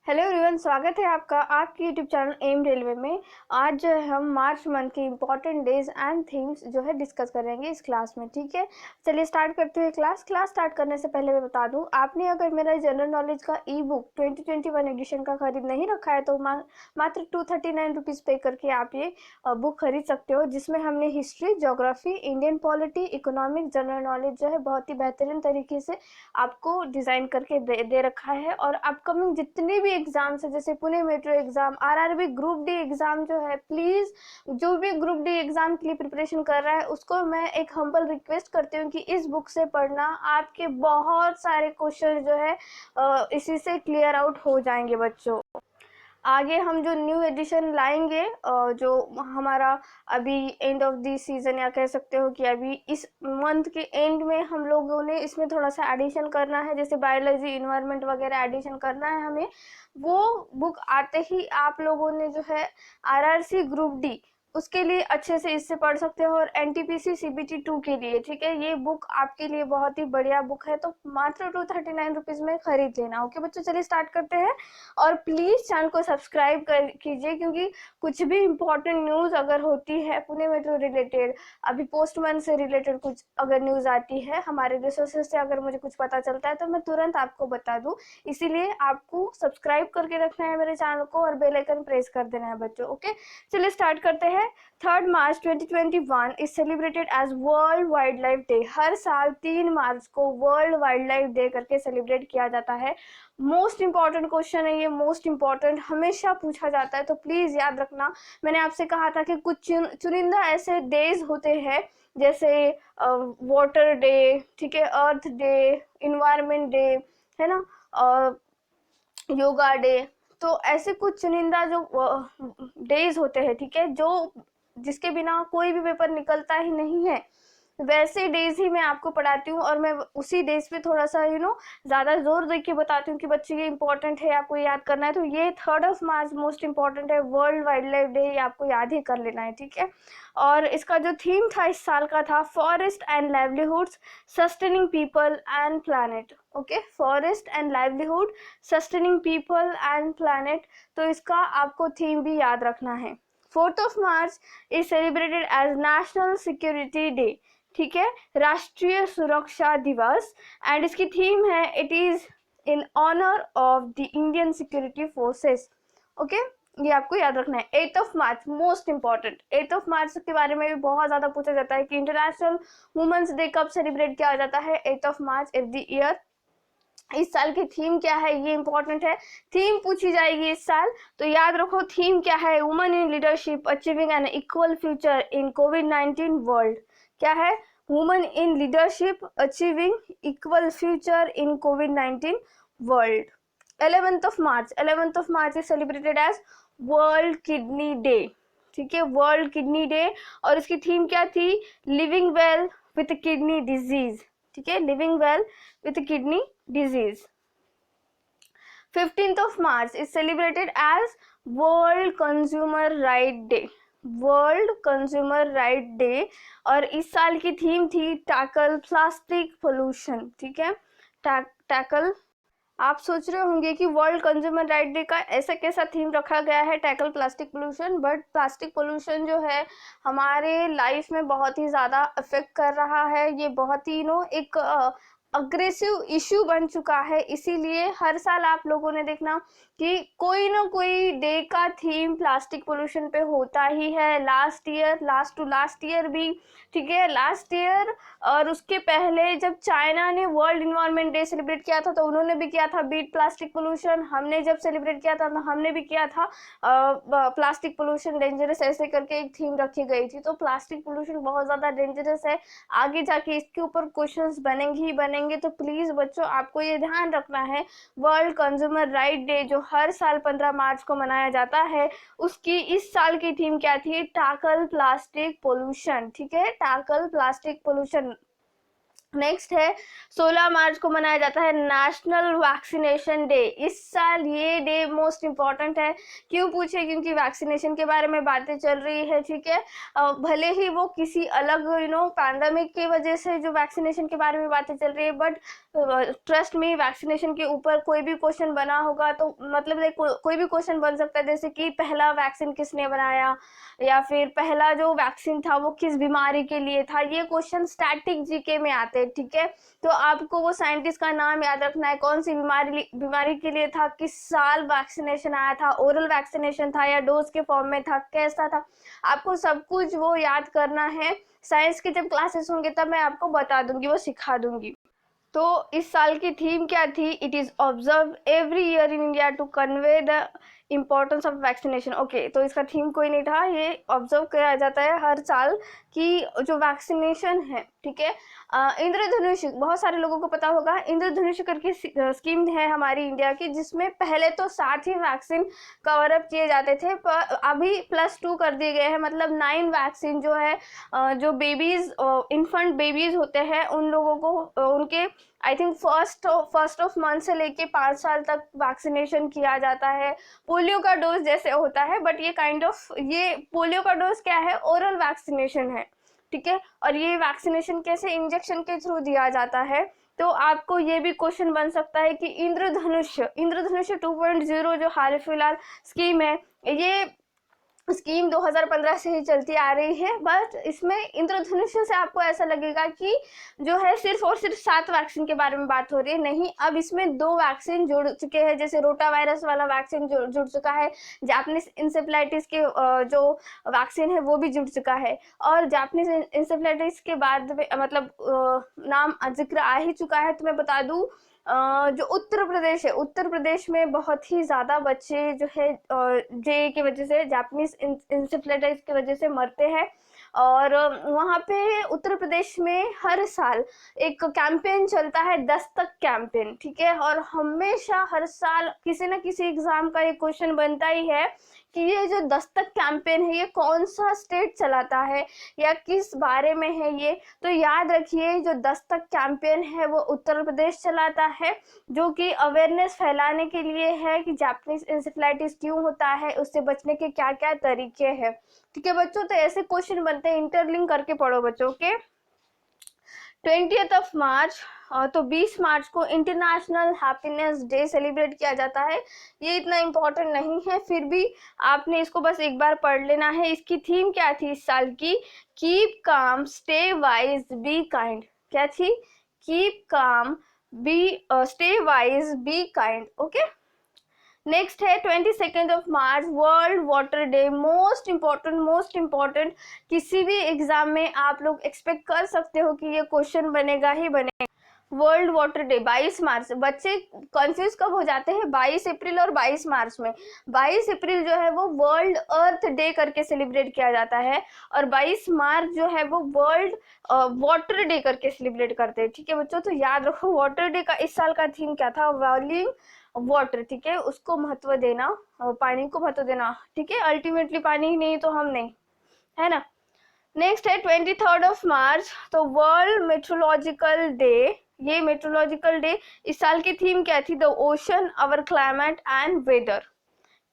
Hello everyone, स्वागत है आपका आपके यूट्यूब चैनल एम रेलवे में। आज जो है हम मार्च मंथ के इम्पॉर्टेंट डेज एंड थीम्स जो है डिस्कस करेंगे इस क्लास में। ठीक है, चलिए स्टार्ट करते हैं क्लास स्टार्ट करने से पहले मैं बता दूं, आपने अगर मेरा जनरल नॉलेज का ई बुक 2021 एडिशन का खरीद नहीं रखा है तो मात्र 239 रुपीज़ पे करके आप ये बुक खरीद सकते हो, जिसमें हमने history, geography, Indian polity, economic, general knowledge जो है बहुत ही बेहतरीन तरीके से आपको डिज़ाइन करके दे रखा है। और अपकमिंग जितने भी एग्जाम्स है, जैसे Pune metro exam, RRB group D exam जो है, प्लीज जो भी ग्रुप डी एग्जाम के लिए प्रिपरेशन कर रहा है उसको मैं एक हम्बल रिक्वेस्ट करती हूँ कि इस बुक से पढ़ना, आपके बहुत सारे क्वेश्चन जो है इसी से क्लियर आउट हो जाएंगे बच्चों। आगे हम जो न्यू एडिशन लाएंगे, जो हमारा अभी एंड ऑफ दी सीजन, या कह सकते हो कि अभी इस मंथ के एंड में हम लोगों ने इसमें थोड़ा सा एडिशन करना है, जैसे बायोलॉजी, इन्वायरमेंट वगैरह एडिशन करना है हमें। वो बुक आते ही आप लोगों ने जो है आरआरसी ग्रुप डी उसके लिए अच्छे से इससे पढ़ सकते हो, और एनटीपीसी सीबीटी 2 के लिए। ठीक है, ये बुक आपके लिए बहुत ही बढ़िया बुक है, तो मात्र 239 रुपीज़ में खरीद लेना। ओके बच्चों, चलिए स्टार्ट करते हैं। और प्लीज़ चैनल को सब्सक्राइब कर कीजिए, क्योंकि कुछ भी इम्पोर्टेंट न्यूज़ अगर होती है पुणे मेट्रो रिलेटेड, अभी पोस्टमैन से रिलेटेड कुछ अगर न्यूज़ आती है, हमारे रिसोर्सेज से अगर मुझे कुछ पता चलता है तो मैं तुरंत आपको बता दूँ। इसीलिए आपको सब्सक्राइब करके रखना है मेरे चैनल को और बेल आइकन प्रेस कर देना है बच्चों। ओके, चलिए स्टार्ट करते हैं। 3 March 2021 is celebrated as World Wildlife Day. हर साल 3 मार्च को वर्ल्ड वाइल्ड लाइफ डे करके सेलिब्रेट किया जाता है। मोस्ट इंपॉर्टेंट क्वेश्चन है ये, मोस्ट इंपॉर्टेंट, हमेशा पूछा जाता है, तो प्लीज याद रखना। मैंने आपसे कहा था कि कुछ चुनिंदा ऐसे डेज होते हैं, जैसे वाटर डे, ठीक है, अर्थ डे, इन्वायरमेंट डे, है ना, योगा डे। तो ऐसे कुछ चुनिंदा जो डेज होते हैं, ठीक है, जो जिसके बिना कोई भी पेपर निकलता ही नहीं है, वैसे डेज ही मैं आपको पढ़ाती हूँ। और मैं उसी डेज पे थोड़ा सा ज़्यादा जोर दे के बताती हूँ कि बच्चे ये इंपॉर्टेंट है, आपको याद करना है। तो ये 3 मार्च मोस्ट इंपॉर्टेंट है, वर्ल्ड वाइल्ड लाइफ डे, ये आपको याद ही कर लेना है। ठीक है, और इसका जो थीम था इस साल का था forest and livelihoods sustaining people and planet. Okay, forest and livelihood sustaining people and planet, तो इसका आपको थीम भी याद रखना है। 4 March is celebrated as National Security Day. ठीक है, राष्ट्रीय सुरक्षा दिवस, एंड इसकी थीम है it is in honour of the Indian security forces. Okay, ये आपको याद रखना है। 8 मार्च मोस्ट इंपॉर्टेंट, 8 मार्च के बारे में भी बहुत ज्यादा पूछा जाता है कि इंटरनेशनल वुमेन्स डे कब सेलिब्रेट किया जाता है, 8 मार्च एवरी ईयर। इस साल की थीम क्या है, ये इंपॉर्टेंट है, थीम पूछी जाएगी इस साल, तो याद रखो थीम क्या है। Women in leadership achieving an equal future in कोविड-19 वर्ल्ड। क्या है? Women in leadership achieving equal future in कोविड-19 world. 11th March is celebrated as world kidney day. ठीक है, वर्ल्ड किडनी डे, और इसकी थीम क्या थी? Living well with kidney disease. ठीक है, living well with kidney disease. 15th March is celebrated as World Consumer Right Day. World consumer right day, और इस साल की थीम थी टैकल प्लास्टिक पोल्यूशन। ठीक है, टैकल। आप सोच रहे होंगे कि वर्ल्ड कंज्यूमर राइट डे का ऐसा कैसा थीम रखा गया है, tackle plastic pollution, but plastic pollution जो है हमारे लाइफ में बहुत ही ज़्यादा अफेक्ट कर रहा है। ये बहुत ही एक अग्रेसिव इश्यू बन चुका है, इसीलिए हर साल आप लोगों ने देखना कि कोई ना कोई डे का थीम प्लास्टिक पोल्यूशन पे होता ही है। लास्ट टू लास्ट ईयर भी, ठीक है, लास्ट ईयर और उसके पहले जब चाइना ने वर्ल्ड इन्वायरमेंट डे सेलिब्रेट किया था तो उन्होंने भी किया था बीट प्लास्टिक पोल्यूशन। हमने जब सेलिब्रेट किया था तो हमने भी किया था प्लास्टिक पोल्यूशन डेंजरस, ऐसे करके एक थीम रखी गई थी। तो प्लास्टिक पोल्यूशन बहुत ज़्यादा डेंजरस है, आगे जाके इसके ऊपर क्वेश्चंस बनेंगे ही बनेंगे। तो प्लीज़ बच्चों, आपको ये ध्यान रखना है, वर्ल्ड कंज्यूमर राइट डे जो हर साल 15 मार्च को मनाया जाता है, उसकी इस साल की थीम क्या थी? Tackle plastic pollution. ठीक है, टैकल प्लास्टिक पोल्यूशन। नेक्स्ट है 16 मार्च को मनाया जाता है नेशनल वैक्सीनेशन डे। इस साल ये डे मोस्ट इम्पॉर्टेंट है। क्यों पूछे? क्योंकि वैक्सीनेशन के बारे में बातें चल रही है, ठीक है। भले ही वो किसी अलग पैंडेमिक की वजह से जो वैक्सीनेशन के बारे में बातें चल रही है, बट ट्रस्ट में वैक्सीनेशन के ऊपर कोई भी क्वेश्चन बना होगा तो मतलब कोई भी क्वेश्चन बन सकता है, जैसे कि पहला वैक्सीन किसने बनाया, या फिर पहला जो वैक्सीन था वो किस बीमारी के लिए था। ये क्वेश्चन स्टैटिक जीके में आते हैं, ठीक है। तो आपको वो साइंटिस्ट का नाम याद रखना है, कौन सी बीमारी के लिए था, किस साल वैक्सीनेशन आया था, ओरल वैक्सीनेशन था या डोज के फॉर्म में था, कैसा था, आपको सब कुछ वो याद करना है। साइंस के जब क्लासेस होंगे तब मैं आपको बता दूंगी, वो सिखा दूंगी। तो इस साल की थीम क्या थी? It is observe every year in India to convey the importance of vaccination. Okay, तो इसका थीम कोई नहीं था, ये ऑब्जर्व किया जाता है हर साल कि जो वैक्सीनेशन है, ठीक है। इंद्रधनुष, बहुत सारे लोगों को पता होगा, इंद्रधनुष करके स्कीम है हमारी इंडिया की, जिसमें पहले तो 7 ही वैक्सीन कवर अप किए जाते थे, पर अभी +2 कर दिए गए हैं। मतलब 9 वैक्सीन जो है, जो बेबीज, इन्फेंट बेबीज होते हैं, उन लोगों को उनके I think first of month से लेके 5 साल तक वैक्सीनेशन किया जाता है। पोलियो का डोज जैसे होता है, बट ये ये पोलियो का डोज क्या है? ओरल वैक्सीनेशन है, ठीक है। और ये वैक्सीनेशन कैसे? इंजेक्शन के थ्रू दिया जाता है। तो आपको ये भी क्वेश्चन बन सकता है कि इंद्रधनुष 2.0 जो हाल फिलहाल स्कीम है, ये स्कीम 2015 से ही चलती आ रही है, बट इसमें इंद्रधनुष से आपको ऐसा लगेगा कि जो है सिर्फ और सिर्फ 7 वैक्सीन के बारे में बात हो रही है। नहीं, अब इसमें 2 वैक्सीन जुड़ चुके हैं, जैसे रोटा वायरस वाला वैक्सीन जुड़ चुका है, जापानीज इंसेफ्लाइटिस के जो वैक्सीन है वो भी जुड़ चुका है। और जापानीज इंसेफ्लाइटिस के बाद मतलब नाम जिक्र आ ही चुका है। तो मैं बता दूं, जो उत्तर प्रदेश है, उत्तर प्रदेश में बहुत ही ज़्यादा बच्चे जो है जे की वजह से, जापानीज इंसेफ्लाइटिस की वजह से मरते हैं। और वहाँ पे उत्तर प्रदेश में हर साल एक कैंपेन चलता है, दस्तक कैंपेन, ठीक है। और हमेशा हर साल किसी न किसी एग्जाम का ये क्वेश्चन बनता ही है कि ये जो दस्तक कैंपेन है ये कौन सा स्टेट चलाता है या किस बारे में है ये। तो याद रखिए, जो दस्तक कैंपेन है वो उत्तर प्रदेश चलाता है, जो कि अवेयरनेस फैलाने के लिए है कि जापानीज इंसेफ्लाइटिस क्यों होता है, उससे बचने के क्या क्या तरीके हैं, ठीक है बच्चों। तो ऐसे क्वेश्चन बनते हैं, इंटरलिंक करके पढ़ो बच्चों के। 20 मार्च, तो 20 मार्च को इंटरनेशनल हैप्पीनेस डे सेलिब्रेट किया जाता है। ये इतना इम्पोर्टेंट नहीं है, फिर भी आपने इसको बस एक बार पढ़ लेना है। इसकी थीम क्या थी इस साल की? Keep calm, stay wise, be kind. क्या थी? Keep calm, stay wise, be kind. Okay, next है 22 March, World Water Day. Most important, किसी भी एग्जाम में आप लोग एक्सपेक्ट कर सकते हो कि ये क्वेश्चन बनेगा ही बनेगा। वर्ल्ड वाटर डे 22 मार्च। बच्चे कंफ्यूज कब हो जाते हैं? 22 अप्रैल और 22 मार्च में। 22 अप्रैल जो है वो वर्ल्ड अर्थ डे करके सेलिब्रेट किया जाता है, और 22 मार्च जो है वो वर्ल्ड वाटर डे करके सेलिब्रेट करते हैं, ठीक है बच्चों। तो याद रखो, वाटर डे का इस साल का थीम क्या था? वॉल्यूम वाटर, ठीक है, उसको महत्व देना, पानी को महत्व देना, ठीक है। अल्टीमेटली पानी ही नहीं तो हम नहीं, है ना। नेक्स्ट है 23 मार्च, तो वर्ल्ड मेट्रोलॉजिकल डे। ये मेट्रोलॉजिकल डे, इस साल की थीम क्या थी? The ocean, our climate and weather,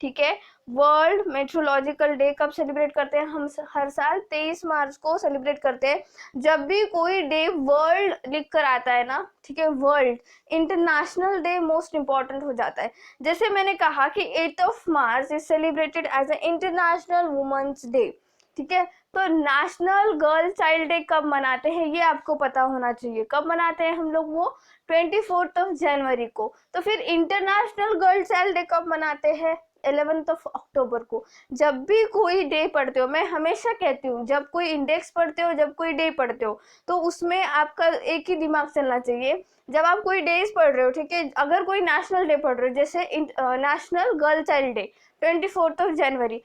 ठीक है। वर्ल्ड मेट्रोलॉजिकल डे कब सेलिब्रेट करते हैं हम? हर साल 23 मार्च को सेलिब्रेट करते हैं। जब भी कोई डे वर्ल्ड लिख कर आता है ना, ठीक है, world, international day most important हो जाता है। जैसे मैंने कहा कि 8 March is celebrated as a International Women's Day, ठीक है। तो नेशनल गर्ल चाइल्ड डे कब मनाते हैं ये आपको पता होना चाहिए। कब मनाते हैं हम लोग? वो 24 जनवरी को। तो फिर इंटरनेशनल गर्ल चाइल्ड डे कब मनाते हैं? 11 अक्टूबर को। जब भी कोई डे पढ़ते हो, मैं हमेशा कहती हूँ, जब कोई इंडेक्स पढ़ते हो, जब कोई डे पढ़ते हो, तो उसमें आपका एक ही दिमाग चलना चाहिए। जब आप कोई डेज पढ़ रहे हो, ठीक है, अगर कोई नेशनल डे पढ़ रहे हो, जैसे नेशनल गर्ल चाइल्ड डे 24 जनवरी,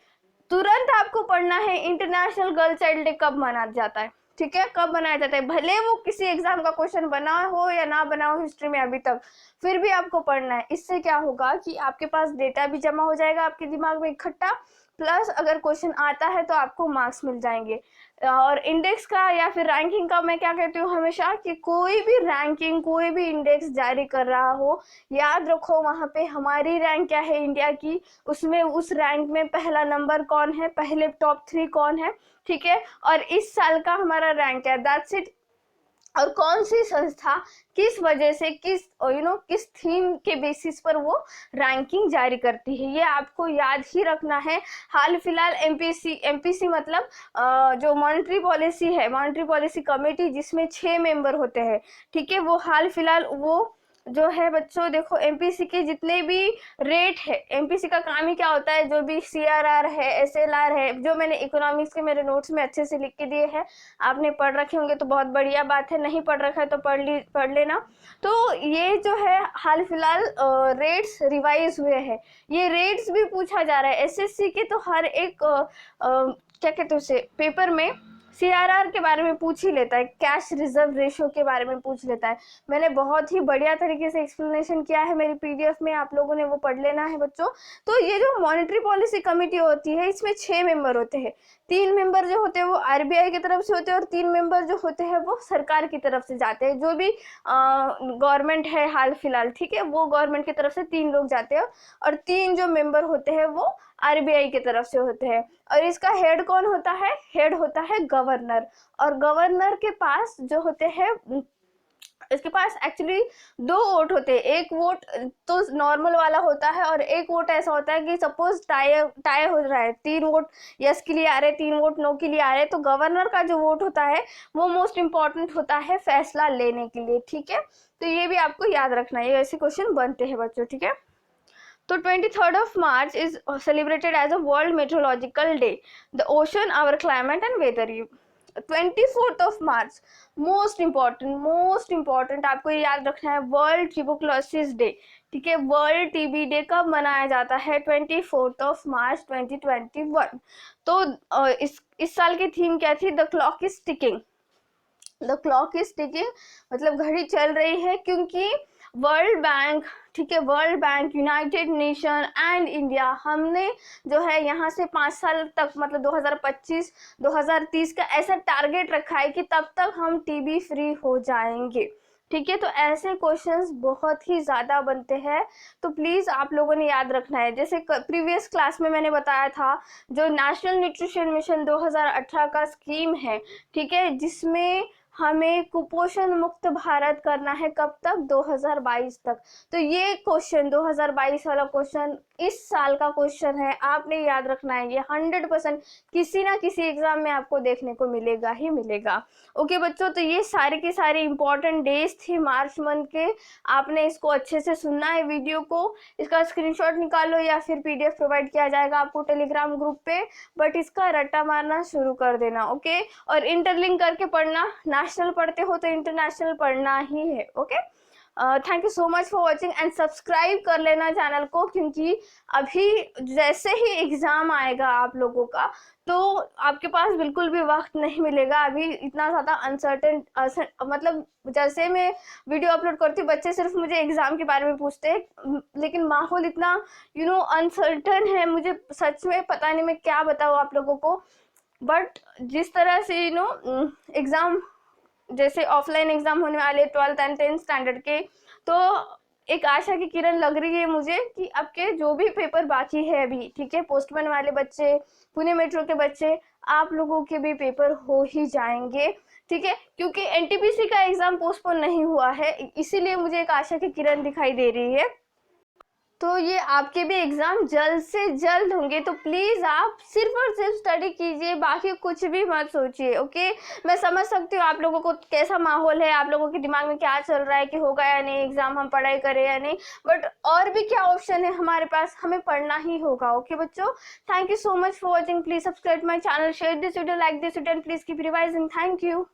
तुरंत आपको पढ़ना है इंटरनेशनल गर्ल चाइल्ड डे कब मनाया जाता है, ठीक है, कब मनाया जाता है। भले वो किसी एग्जाम का क्वेश्चन बना हो या ना बना हो हिस्ट्री में अभी तक, फिर भी आपको पढ़ना है। इससे क्या होगा कि आपके पास डेटा भी जमा हो जाएगा आपके दिमाग में इकट्ठा, प्लस अगर क्वेश्चन आता है तो आपको मार्क्स मिल जाएंगे। और इंडेक्स का या फिर रैंकिंग का मैं क्या कहती हूँ हमेशा कि कोई भी रैंकिंग कोई भी इंडेक्स जारी कर रहा हो, याद रखो वहाँ पे हमारी रैंक क्या है इंडिया की, उसमें उस रैंक में पहला नंबर कौन है, पहले टॉप 3 कौन है, ठीक है, और इस साल का हमारा रैंक है, दैट्स इट। और कौन सी संस्था किस वजह से किस किस थीम के बेसिस पर वो रैंकिंग जारी करती है, ये आपको याद ही रखना है। हाल फिलहाल एमपीसी मतलब जो मॉनेटरी पॉलिसी है, मॉनेटरी पॉलिसी कमेटी जिसमें 6 मेंबर होते हैं, ठीक है, वो हाल फिलहाल वो जो है बच्चों देखो एमपीसी के जितने भी रेट है, एमपीसी का काम ही क्या होता है, जो भी सीआरआर है, एसएलआर है, जो मैंने इकोनॉमिक्स के मेरे नोट्स में अच्छे से लिख के दिए हैं, आपने पढ़ रखे होंगे तो बहुत बढ़िया बात है, नहीं पढ़ रखा है तो पढ़ लेना। तो ये जो है हाल फिलहाल रेट्स रिवाइज हुए हैं, ये रेट्स भी पूछा जा रहा है एसएससी के, तो हर एक क्या कहते हैं उसे पेपर में सीआरआर के बारे में पूछ ही लेता है, कैश रिजर्व रेशियो के बारे में पूछ लेता है। मैंने बहुत ही बढ़िया तरीके से एक्सप्लेनेशन किया है मेरी पीडीएफ में, आप लोगों ने वो पढ़ लेना है बच्चों। तो ये जो मॉनेटरी पॉलिसी कमेटी होती है इसमें 6 मेंबर होते हैं, 3 मेंबर जो होते हैं वो आरबीआई की तरफ से होते हैं और 3 मेंबर जो होते हैं वो सरकार की तरफ से जाते हैं, जो भी गवर्नमेंट है हाल फिलहाल, ठीक है, वो गवर्नमेंट की तरफ से 3 लोग जाते हैं और 3 जो मेंबर होते हैं वो आरबीआई की तरफ से होते हैं। और इसका हेड कौन होता है, हेड होता है गवर्नर, और गवर्नर के पास जो होते हैं इसके पास एक्चुअली 2 वोट होते हैं, एक वोट तो नॉर्मल वाला होता है और एक वोट ऐसा होता है कि सपोज टाई हो रहा है, 3 वोट यस के लिए आ रहे, 3 वोट नो के लिए आ रहे, तो गवर्नर का जो वोट होता है वो मोस्ट इंपॉर्टेंट होता है फैसला लेने के लिए, ठीक है। तो ये भी आपको याद रखना है, ये ऐसे क्वेश्चन बनते हैं बच्चों, ठीक है। तो 23rd of March is celebrated as a World Meteorological Day, the ocean, our climate and weather. 24th of March most important आपको ये याद रखना है, वर्ल्ड ट्यूबरकुलोसिस डे, ठीक है। वर्ल्ड टीबी डे कब मनाया जाता है, 24th of March 2021। तो इस साल की थीम क्या थी, the clock is ticking, the clock is ticking मतलब घड़ी चल रही है, क्योंकि वर्ल्ड बैंक, ठीक है, world bank, United nation and India, हमने जो है यहाँ से 5 साल तक मतलब 2025-2030 का ऐसा टारगेट रखा है कि तब तक हम टीबी फ्री हो जाएंगे, ठीक है। तो ऐसे क्वेश्चंस बहुत ही ज़्यादा बनते हैं, तो प्लीज़ आप लोगों ने याद रखना है। जैसे प्रीवियस क्लास में मैंने बताया था, जो नेशनल न्यूट्रिशन मिशन 2018 का स्कीम है, ठीक है, जिसमें हमें कुपोषण मुक्त भारत करना है, कब तक, 2022 तक। तो ये क्वेश्चन 2022 वाला क्वेश्चन इस साल का क्वेश्चन है, आपने याद रखना है, ये 100% किसी ना किसी एग्जाम में आपको देखने को मिलेगा ही मिलेगा। ओके बच्चों, तो ये सारे के सारे इंपॉर्टेंट डेज थे मार्च मंथ के, आपने इसको अच्छे से सुनना है वीडियो को, इसका स्क्रीनशॉट निकालो या फिर पीडीएफ प्रोवाइड किया जाएगा आपको टेलीग्राम ग्रुप पे, बट इसका रट्टा मारना शुरू कर देना, ओके। और इंटरलिंक करके पढ़ना, नेशनल पढ़ते हो तो इंटरनेशनल पढ़ना ही है, okay. Thank you so much for watching and subscribe कर लेना चैनल को, क्योंकि अभी जैसे ही एग्ज़ाम आएगा आप लोगों का तो आपके पास बिल्कुल भी वक्त नहीं मिलेगा, अभी इतना ज़्यादा अनसर्टेन, मतलब जैसे मैं वीडियो अपलोड करती हूँ बच्चे सिर्फ मुझे एग्ज़ाम के बारे में पूछते हैं, लेकिन माहौल इतना अनसर्टन है, मुझे सच में पता नहीं मैं क्या बताऊँ आप लोगों को। बट जिस तरह से एग्ज़ाम, जैसे ऑफलाइन एग्जाम होने वाले 12th एंड 10th स्टैंडर्ड के, तो एक आशा की किरण लग रही है मुझे कि आपके जो भी पेपर बाकी है अभी, ठीक है, पोस्टमैन वाले बच्चे, पुणे मेट्रो के बच्चे, आप लोगों के भी पेपर हो ही जाएंगे, ठीक है, क्योंकि एनटीपीसी का एग्जाम पोस्टपोन नहीं हुआ है, इसीलिए मुझे एक आशा की किरण दिखाई दे रही है। तो ये आपके भी एग्ज़ाम जल्द से जल्द होंगे, तो प्लीज़ आप सिर्फ और सिर्फ स्टडी कीजिए, बाकी कुछ भी मत सोचिए, ओके। मैं समझ सकती हूँ आप लोगों को कैसा माहौल है, आप लोगों के दिमाग में क्या चल रहा है कि होगा या नहीं एग्ज़ाम, हम पढ़ाई करें या नहीं, बट और भी क्या ऑप्शन है हमारे पास, हमें पढ़ना ही होगा, ओके बच्चों। Thank you so much for watching, please subscribe my channel, share this video, like this video and please keep revising. Thank you.